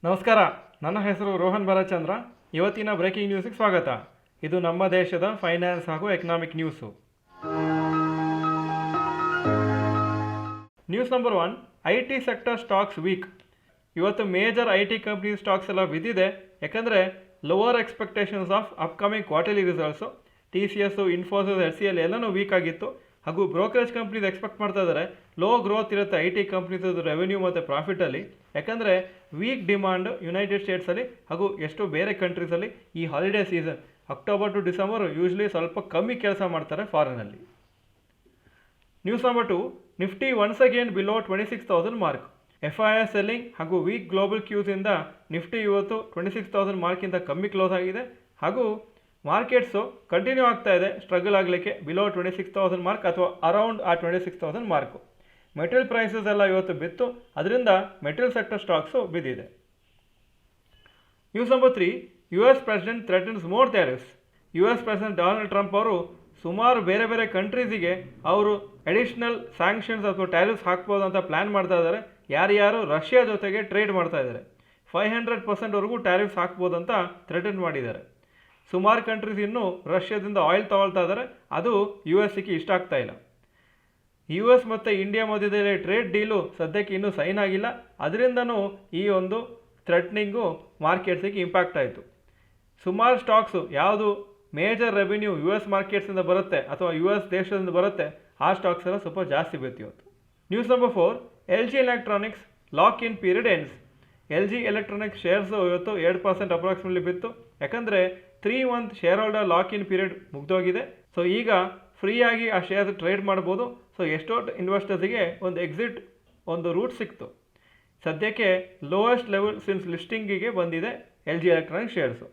ನಮಸ್ಕಾರ, ನನ್ನ ಹೆಸರು ರೋಹನ್ ಭರಚಂದ್ರ. ಇವತ್ತಿನ ಬ್ರೇಕಿಂಗ್ ನ್ಯೂಸ್ಗೆ ಸ್ವಾಗತ. ಇದು ನಮ್ಮ ದೇಶದ ಫೈನಾನ್ಸ್ ಹಾಗೂ economic news. News number 1, IT sector stocks weak. ಇವತ್ತು ಮೇಜರ್ IT ಕಂಪ್ನಿ ಸ್ಟಾಕ್ಸ್ ಎಲ್ಲ ಬಿದ್ದಿದೆ. ಯಾಕಂದರೆ lower expectations of upcoming quarterly results. TCS, Infosys, HCL ಎಲ್ಲನೂ ವೀಕ್ ಆಗಿತ್ತು. ಹಾಗೂ ಬ್ರೋಕರೇಜ್ ಕಂಪ್ನೀಸ್ ಎಕ್ಸ್ಪೆಕ್ಟ್ ಮಾಡ್ತಾ ಇದ್ದಾರೆ ಲೋ ಗ್ರೋತ್ ಇರುತ್ತೆ IT ಕಂಪ್ನೀಸದು ರೆವೆನ್ಯೂ ಮತ್ತು ಪ್ರಾಫಿಟಲ್ಲಿ. ಯಾಕಂದರೆ ವೀಕ್ ಡಿಮಾಂಡ್ ಯುನೈಟೆಡ್ ಸ್ಟೇಟ್ಸಲ್ಲಿ ಹಾಗೂ ಎಷ್ಟೋ ಬೇರೆ ಕಂಟ್ರೀಸಲ್ಲಿ ಈ holiday season October to December usually ಸ್ವಲ್ಪ ಕಮ್ಮಿ ಕೆಲಸ ಮಾಡ್ತಾರೆ ಫಾರಿನಲ್ಲಿ. News number 2, Nifty once again below 26,000 mark. FII selling ಹಾಗೂ ವೀಕ್ ಗ್ಲೋಬಲ್ ಕ್ಯೂಸಿಂದ ನಿಫ್ಟಿ ಇವತ್ತು 26,000 ಮಾರ್ಕಿಂದ ಕಮ್ಮಿ ಕ್ಲೋಸ್ ಆಗಿದೆ. ಹಾಗೂ ಮಾರ್ಕೆಟ್ಸು ಕಂಟಿನ್ಯೂ ಆಗ್ತಾ ಇದೆ ಸ್ಟ್ರಗಲ್ ಆಗಲಿಕ್ಕೆ ಬಿಲೋ 26,000 ಮಾರ್ಕ್ ಅಥವಾ ಅರೌಂಡ್ ಆ 26,000 ಮಾರ್ಕು. ಮೆಟೀರಿಯಲ್ ಪ್ರೈಸಸ್ ಎಲ್ಲ ಇವತ್ತು ಬಿತ್ತು, ಅದರಿಂದ ಮೆಟೀರಿಯಲ್ ಸೆಕ್ಟರ್ ಸ್ಟಾಕ್ಸು ಬಿದ್ದಿದೆ. News number 3, US president ಥ್ರೆಟನ್ಸ್ more tariffs. US president Donald Trump ಅವರು ಸುಮಾರು ಬೇರೆ ಬೇರೆ ಕಂಟ್ರೀಸಿಗೆ ಅವರು ಅಡಿಷ್ನಲ್ ಸ್ಯಾಂಕ್ಷನ್ಸ್ ಅಥವಾ ಟ್ಯಾರಿಫ್ಸ್ ಹಾಕ್ಬೋದು ಅಂತ ಪ್ಲ್ಯಾನ್ ಮಾಡ್ತಾ ಇದ್ದಾರೆ. ಯಾರ್ಯಾರು ರಷ್ಯಾ ಜೊತೆಗೆ ಟ್ರೇಡ್ ಮಾಡ್ತಾ ಇದ್ದಾರೆ 500%ವರೆಗೂ ಟ್ಯಾರಿಫ್ಸ್ ಹಾಕ್ಬೋದು ಅಂತ ಥ್ರೆಟನ್ ಮಾಡಿದ್ದಾರೆ. ಸುಮಾರು ಕಂಟ್ರೀಸ್ ಇನ್ನೂ ರಷ್ಯಾದಿಂದ ಆಯಿಲ್ ತಗೊಳ್ತಾ ಇದ್ದಾರೆ, ಅದು US ಇಷ್ಟ ಆಗ್ತಾ ಇಲ್ಲ. US ಮತ್ತು ಇಂಡಿಯಾ ಮಧ್ಯದಲ್ಲಿ ಟ್ರೇಡ್ ಡೀಲು ಸದ್ಯಕ್ಕೆ ಇನ್ನೂ ಸೈನ್ ಆಗಿಲ್ಲ, ಅದರಿಂದನೂ ಈ ಒಂದು ಥ್ರೆಟ್ನಿಂಗು ಮಾರ್ಕೆಟ್ಸಿಗೆ ಇಂಪ್ಯಾಕ್ಟ್ ಆಯಿತು. ಸುಮಾರು ಸ್ಟಾಕ್ಸು ಯಾವುದು ಮೇಜರ್ ರೆವಿನ್ಯೂ US ಮಾರ್ಕೆಟ್ಸಿಂದ ಬರುತ್ತೆ ಅಥವಾ US ದೇಶದಿಂದ ಬರುತ್ತೆ ಆ ಸ್ಟಾಕ್ಸ್ ಎಲ್ಲ ಸ್ವಲ್ಪ ಜಾಸ್ತಿ ಬಿತ್ತು ಇವತ್ತು. News number 4, LG electronics lock in period ends. LG electronics shares ಇವತ್ತು 2% ಅಪ್ರಾಕ್ಸಿಮೇಟ್ಲಿ ಬಿತ್ತು. ಯಾಕಂದರೆ 3 month share holder lock in period ಮುಗ್ದೋಗಿದೆ. ಸೊ ಈಗ ಫ್ರೀಯಾಗಿ ಆ ಶೇರ್ಸ್ ಟ್ರೇಡ್ ಮಾಡ್ಬೋದು. ಸೊ ಎಷ್ಟೋ ಇನ್ವೆಸ್ಟರ್ಸಿಗೆ ಒಂದು ಎಕ್ಸಿಟ್ ಒಂದು ರೂಟ್ ಸಿಕ್ತು. ಸದ್ಯಕ್ಕೆ ಲೋಯೆಸ್ಟ್ ಲೆವೆಲ್ ಸಿನ್ಸ್ ಲಿಸ್ಟಿಂಗಿಗೆ ಬಂದಿದೆ LG electronics shares.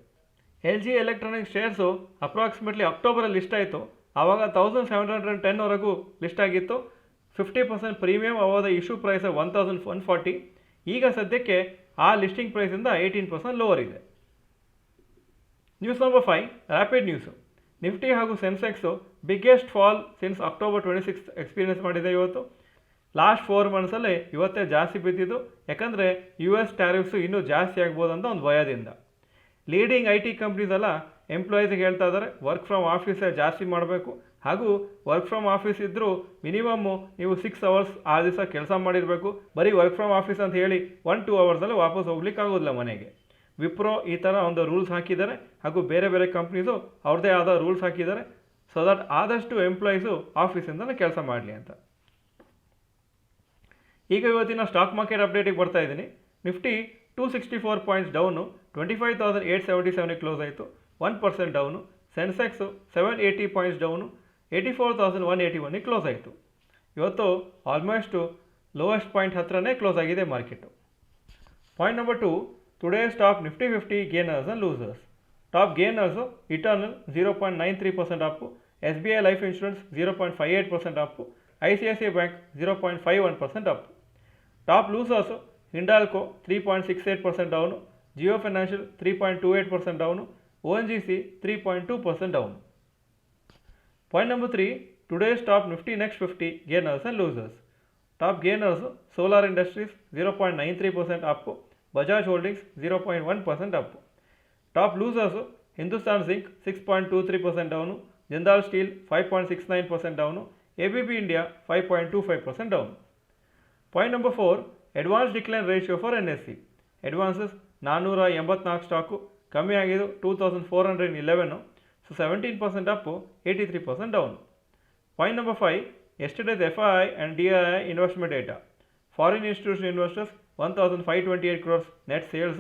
LG electronics shares approximately ಅಕ್ಟೋಬರಲ್ಲಿ ಲಿಸ್ಟ್ ಆಯಿತು. ಆವಾಗ 1710ವರೆಗೂ ಲಿಸ್ಟ್ ಆಗಿತ್ತು. 50% ಪ್ರೀಮಿಯಮ್ ಅವಾದ ಇಶ್ಯೂ ಪ್ರೈಸ್ 1140. ಈಗ ಸದ್ಯಕ್ಕೆ ಆ ಲಿಸ್ಟಿಂಗ್ ಪ್ರೈಸಿಂದ 18% ಲೋವರ್ ಇದೆ. News number 5, rapid news. Nifty ಹಾಗೂ Sensex biggest fall since October 26 experience ಮಾಡಿದೆ ಇವತ್ತು. ಲಾಸ್ಟ್ 4 ಮಂತ್ಸಲ್ಲಿ ಇವತ್ತೇ ಜಾಸ್ತಿ ಬಿದ್ದಿದ್ದು. ಯಾಕಂದರೆ US ಟ್ಯಾರಿಫ್ಸು ಇನ್ನೂ ಜಾಸ್ತಿ ಆಗ್ಬೋದು ಅಂತ ಒಂದು ಭಯದಿಂದ. ಲೀಡಿಂಗ್ IT ಕಂಪ್ನೀಸ್ ಎಲ್ಲ ಎಂಪ್ಲಾಯೀಸಿಗೆ ಹೇಳ್ತಾ ಇದ್ದಾರೆ ವರ್ಕ್ ಫ್ರಮ್ ಆಫೀಸೇ ಜಾಸ್ತಿ ಮಾಡಬೇಕು. ಹಾಗೂ ವರ್ಕ್ ಫ್ರಮ್ ಆಫೀಸ್ ಇದ್ದರೂ ಮಿನಿಮಮ್ಮು ನೀವು 6 ಅವರ್ಸ್ ಆ ದಿವಸ ಕೆಲಸ ಮಾಡಿರಬೇಕು. ಬರೀ ವರ್ಕ್ ಫ್ರಮ್ ಆಫೀಸ್ ಅಂತ ಹೇಳಿ 1-2 ಅವರ್ಸಲ್ಲಿ ವಾಪಸ್ ಹೋಗ್ಲಿಕ್ಕೆ ಆಗೋದಿಲ್ಲ ಮನೆಗೆ. ವಿಪ್ರೋ ಈ ಥರ ಒಂದು ರೂಲ್ಸ್ ಹಾಕಿದ್ದಾರೆ ಹಾಗೂ ಬೇರೆ ಬೇರೆ ಕಂಪ್ನೀಸು ಅವ್ರದ್ದೇ ಆದ ರೂಲ್ಸ್ ಹಾಕಿದ್ದಾರೆ. ಸೊ ದಟ್ ಆದಷ್ಟು ಎಂಪ್ಲಾಯೀಸು ಆಫೀಸಿಂದಲೇ ಕೆಲಸ ಮಾಡಲಿ ಅಂತ. ಈಗ ಇವತ್ತಿನ ಸ್ಟಾಕ್ ಮಾರ್ಕೆಟ್ ಅಪ್ಡೇಟಿಗೆ ಬರ್ತಾ ಇದ್ದೀನಿ. ನಿಫ್ಟಿ 264 ಪಾಯಿಂಟ್ಸ್ ಡೌನು, 25,877 ಕ್ಲೋಸ್ ಆಯಿತು, 1% down. Sensex 780 points down, 84,181 close ಆಯಿತು. ಇವತ್ತು ಆಲ್ಮೋಸ್ಟು ಲೋಯೆಸ್ಟ್ ಪಾಯಿಂಟ್ ಹತ್ರನೇ ಕ್ಲೋಸ್ ಆಗಿದೆ market. Point number 2, today's top Nifty 50 gainers and losers. Top gainers Eternal 0.93% up, SBI Life Insurance 0.58% up, ICICI Bank 0.51% up. Top losers Hindalco 3.68% down, Jio Financial 3.28% down, ONGC 3.2% down. Point number 3, today's top Nifty Next 50 gainers and losers. Top gainers Solar Industries 0.93% up, Bajaj Holdings 0.1% up. Top losers Hindustan Zinc 6.23% down, Jindal Steel 5.69% down, ABB India 5.25% down. Point number 4, advanced decline ratio for NSE. Advances 484 stock ಕಮ್ಮಿ ಆಗಿದ್ದು 2411, so 17% up, 83% down. Point number 5, yesterday's FII and DII investment data. Foreign institutional investors 1,528 crores net sales,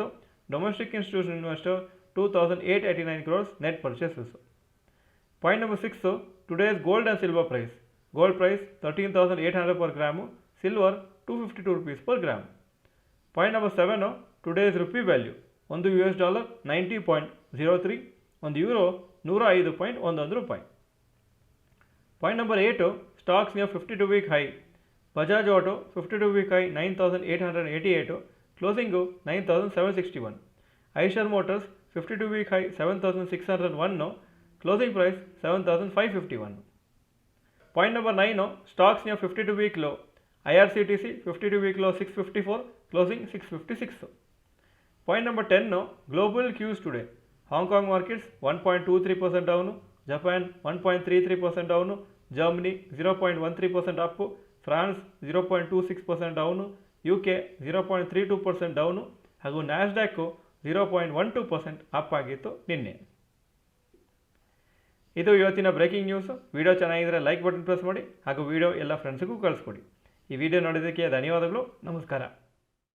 domestic institutional investor 2,889 crores net purchases. Point number 6, today's gold and silver price. Gold price 13,800 per gram, silver 252 rupees per gram. Point number 7, today's rupee value. ಒಂದು $90.03, ಒಂದು euro 105.11 ರೂಪಾಯಿ. Point number 8, stocks near 52-week high. Bajaj Auto 52-week high 9,888, closing 9,761. Eicher Motors 52-week high 7,601, closing price 7,551. Point number 9, stocks near 52-week low. IRCTC 52-week low 654, closing 656. Point number 10 global Qs today. Hong Kong markets 1.23% down, Japan 1.33% down, Germany 0.13% Appu, France 0.26% down, UK 0.32% down ಹಾಗೂ ನ್ಯಾಸ್ಡ್ಯಾಕು 0.12% up ಆಗಿತ್ತು ನಿನ್ನೆ. ಇದು ಇವತ್ತಿನ breaking news. Video ಚೆನ್ನಾಗಿದ್ದರೆ like button press ಮಾಡಿ ಹಾಗೂ video ಎಲ್ಲ ಫ್ರೆಂಡ್ಸಿಗೂ ಕಳಿಸ್ಕೊಡಿ. ಈ ವಿಡಿಯೋ ನೋಡೋದಕ್ಕೆ ಧನ್ಯವಾದಗಳು. ನಮಸ್ಕಾರ.